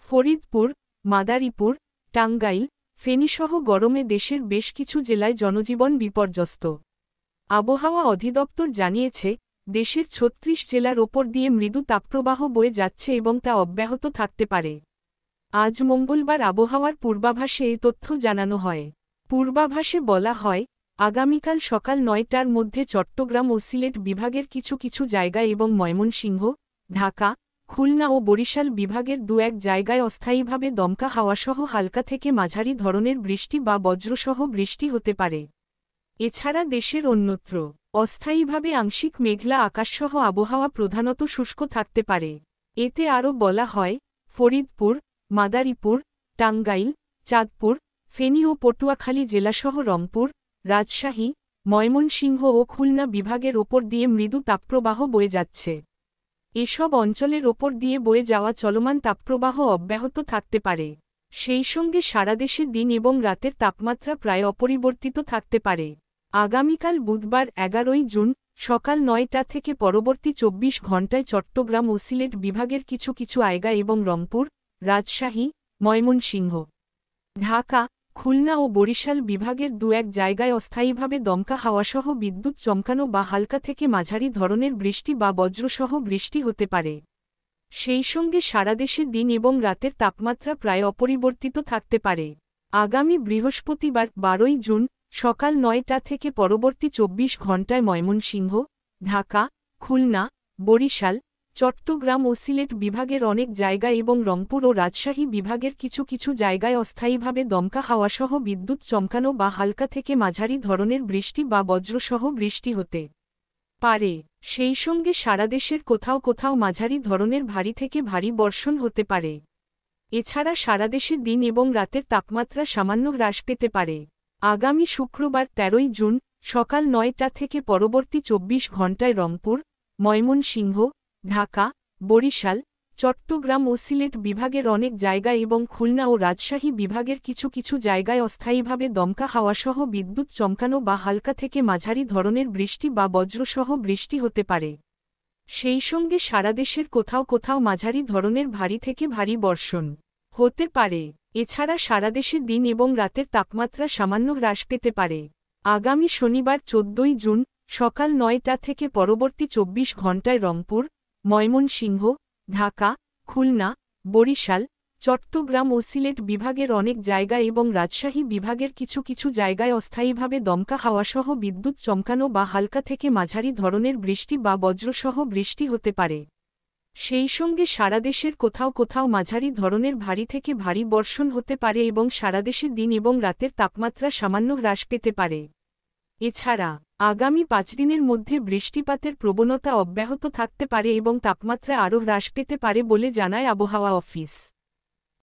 ফরিদপুর, মাদারীপুর, টাঙ্গাইল, ফেনীসহ গরমে দেশের বেশ কিছু জেলায় জনজীবন বিপর্যস্ত। আবহাওয়া অধিদপ্তর জানিয়েছে, দেশের ৩৬ জেলার ওপর দিয়ে মৃদু তাপপ্রবাহ বয়ে যাচ্ছে এবং তা অব্যাহত থাকতে পারে। আজ মঙ্গলবার আবহাওয়ার পূর্বাভাসে এই তথ্য জানানো হয়। পূর্বাভাসে বলা হয়, আগামীকাল সকাল ৯টার মধ্যে চট্টগ্রাম ও সিলেট বিভাগের কিছু কিছু জায়গায় এবং ময়মনসিংহ, ঢাকা, খুলনা ও বরিশাল বিভাগের দু-এক জায়গায় অস্থায়ীভাবে দমকা হাওয়াসহ হালকা থেকে মাঝারি ধরনের বৃষ্টি বা বজ্রসহ বৃষ্টি হতে পারে। এছাড়া দেশের অন্যত্র অস্থায়ীভাবে আংশিক মেঘলা আকাশসহ আবহাওয়া প্রধানত শুষ্ক থাকতে পারে। এতে আরও বলা হয়, ফরিদপুর, মাদারীপুর, টাঙ্গাইল, চাঁদপুর, ফেনী ও পটুয়াখালী জেলাসহ রংপুর, রাজশাহী, ময়মনসিংহ ও খুলনা বিভাগের ওপর দিয়ে মৃদু তাপপ্রবাহ বয়ে যাচ্ছে। এসব অঞ্চলের ওপর দিয়ে বয়ে যাওয়া চলমান তাপপ্রবাহ অব্যাহত থাকতে পারে। সেই সঙ্গে সারা দেশে দিন এবং রাতের তাপমাত্রা প্রায় অপরিবর্তিত থাকতে পারে। আগামীকাল বুধবার ১১ই জুন সকাল ৯টা থেকে পরবর্তী ২৪ ঘণ্টায় চট্টগ্রাম ও সিলেট বিভাগের কিছু কিছু জায়গা এবং রংপুর, রাজশাহী, ময়মনসিংহ, ঢাকা, খুলনা ও বরিশাল বিভাগের দু-এক জায়গায় অস্থায়ীভাবে দমকা হাওয়াসহ বিদ্যুৎ চমকানো বা হালকা থেকে মাঝারি ধরনের বৃষ্টি বা বজ্রসহ বৃষ্টি হতে পারে। সেই সঙ্গে সারা দেশে দিন এবং রাতের তাপমাত্রা প্রায় অপরিবর্তিত থাকতে পারে। আগামী বৃহস্পতিবার ১২ই জুন সকাল ৯টা থেকে পরবর্তী ২৪ ঘণ্টায় ময়মনসিংহ, ঢাকা, খুলনা, বরিশাল, চট্টগ্রাম ও সিলেট বিভাগের অনেক জায়গা এবং রংপুর ও রাজশাহী বিভাগের কিছু কিছু জায়গায় অস্থায়ীভাবে দমকা হাওয়াসহ বিদ্যুৎ চমকানো বা হালকা থেকে মাঝারি ধরনের বৃষ্টি বা বজ্রসহ বৃষ্টি হতে পারে। সেই সঙ্গে সারা দেশের কোথাও কোথাও মাঝারি ধরনের ভারী থেকে ভারী বর্ষণ হতে পারে। এছাড়া সারা দেশে দিন এবং রাতের তাপমাত্রা সামান্য হ্রাস পেতে পারে। আগামী শুক্রবার ১৩ই জুন সকাল ৯টা থেকে পরবর্তী ২৪ ঘণ্টায় রংপুর, ময়মনসিংহ, ঢাকা, বরিশাল, চট্টগ্রাম ও সিলেট বিভাগের অনেক জায়গা এবং খুলনা ও রাজশাহী বিভাগের কিছু কিছু জায়গায় অস্থায়ীভাবে দমকা হাওয়াসহ বিদ্যুৎ চমকানো বা হালকা থেকে মাঝারি ধরনের বৃষ্টি বা বজ্রসহ বৃষ্টি হতে পারে। সেই সঙ্গে সারা দেশের কোথাও কোথাও মাঝারি ধরনের ভারী থেকে ভারী বর্ষণ হতে পারে। এছাড়া সারা দেশে দিন এবং রাতের তাপমাত্রা সামান্য হ্রাস পেতে পারে। আগামী শনিবার ১৪ই জুন সকাল ৯টা থেকে পরবর্তী ২৪ ঘণ্টায় রংপুর, ময়মনসিংহ, ঢাকা, খুলনা, বরিশাল, চট্টগ্রাম ও সিলেট বিভাগের অনেক জায়গা এবং রাজশাহী বিভাগের কিছু কিছু জায়গায় অস্থায়ীভাবে দমকা হাওয়াসহ বিদ্যুৎ চমকানো বা হালকা থেকে মাঝারি ধরনের বৃষ্টি বা বজ্রসহ বৃষ্টি হতে পারে। সেই সঙ্গে সারা দেশের কোথাও কোথাও মাঝারি ধরনের ভারী থেকে ভারী বর্ষণ হতে পারে এবং সারা দেশে দিন এবং রাতের তাপমাত্রা সামান্য হ্রাস পেতে পারে। এছাড়া আগামী ৫ দিনের মধ্যে বৃষ্টিপাতের প্রবণতা অব্যাহত থাকতে পারে এবং তাপমাত্রা আরও হ্রাস পেতে পারে বলে জানায় আবহাওয়া অফিস।